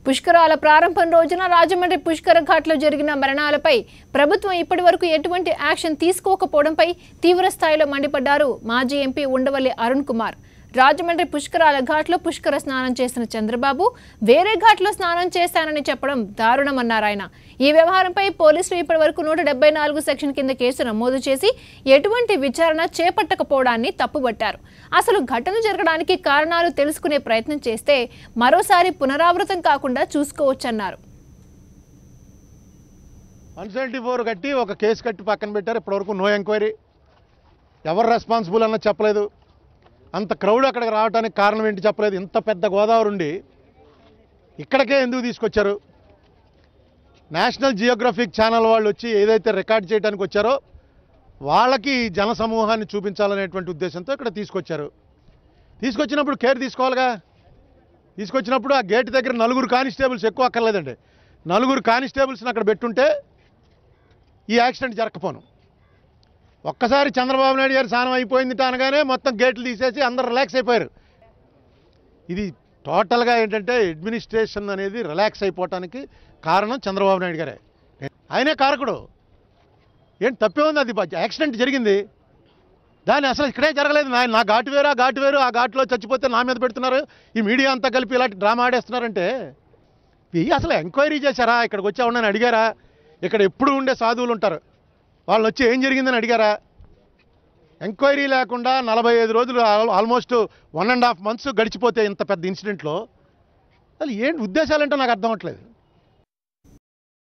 పుష్కరాల ప్రారంభం రోజున రాజమండ్రి పుష్కర ఘాట్లో జరిగిన మరణాలపై ప్రభుత్వం ఇప్పటివరకు ఎటువంటి యాక్షన్ తీసుకోకపోవడంపై తీవ్ర స్థాయిలో మండిపడ్డారు మాజీ ఎంపీ ఉండవల్లి అరుణ్ కుమార్. రాజమండ్రి పుష్కరాల ఘాట్లో పుష్కర స్నానం చేసిన చంద్రబాబు వేరే ఘాట్లో స్నానం చేశానని చెప్పడం దారుణమన్నారు ఆయన. ఈ వ్యవహారంపై పోలీసులు ఇప్పటివరకు 174 సెక్షన్ కింద కేసు నమోదు చేసి ఎటువంటి విచారణ చేపట్టకపోవడాన్ని తప్పుబట్టారు. అసలు ఘటన జరగడానికి కారణాలు తెలుసుకునే ప్రయత్నం చేస్తే మరోసారి పునరావృతం కాకుండా చూసుకోవచ్చన్నారు. 174 కట్టి ఒక కేసు కట్టి పక్కన పెట్టారు. ఇప్పటివరకు నో ఎంక్వైరీ, ఎవరు రెస్పాన్సిబుల్ అన్నది చెప్పలేదు. అంత క్రౌడ్ అక్కడికి రావడానికి కారణం ఏంటి చెప్పలేదు. ఇంత పెద్ద గోదావరి ఉండి ఇక్కడికే ఎందుకు తీసుకొచ్చారు? నేషనల్ జియోగ్రఫిక్ ఛానల్ వాళ్ళు వచ్చి ఏదైతే రికార్డ్ చేయడానికి వచ్చారో వాళ్ళకి జనసమూహాన్ని చూపించాలనేటువంటి ఉద్దేశంతో ఇక్కడ తీసుకొచ్చారు. తీసుకొచ్చినప్పుడు కేర్ తీసుకోవాలిగా. తీసుకొచ్చినప్పుడు ఆ గేట్ దగ్గర 4 కానిస్టేబుల్స్, ఎక్కువ అక్కర్లేదండి, 4 కానిస్టేబుల్స్ని అక్కడ పెట్టుంటే ఈ యాక్సిడెంట్ జరగకపోను. ఒక్కసారి చంద్రబాబు నాయుడు గారు స్నానం అయిపోయింది అనగానే మొత్తం గేట్లు తీసేసి అందరు రిలాక్స్ అయిపోయారు. ఇది టోటల్గా ఏంటంటే అడ్మినిస్ట్రేషన్ అనేది రిలాక్స్ అయిపోవటానికి కారణం చంద్రబాబు నాయుడు గారే. ఆయనే కారకుడు. ఏంటి తప్పే ఉంది? అది యాక్సిడెంట్ జరిగింది, దాన్ని అసలు ఇక్కడే జరగలేదు. నా ఘాటు వేరు, ఆ ఘాటు వేరు, ఆ ఘాటులో చచ్చిపోతే నా మీద పెడుతున్నారు. ఈ మీడియా అంతా కలిపి ఇలాంటి డ్రామా ఆడేస్తున్నారంటే అసలు ఎంక్వైరీ చేశారా? ఇక్కడికి వచ్చి ఉన్నాను అడిగారా? ఇక్కడ ఎప్పుడు ఉండే సాధువులు ఉంటారు, వాళ్ళు వచ్చి ఏం జరిగిందని అడిగారా? ఎంక్వైరీ లేకుండా 45 రోజులు, ఆల్మోస్ట్ 1.5 months గడిచిపోతే ఇంత పెద్ద ఇన్సిడెంట్లో అసలు ఏంటి ఉద్దేశాలంటే నాకు అర్థం అవ్వట్లేదు.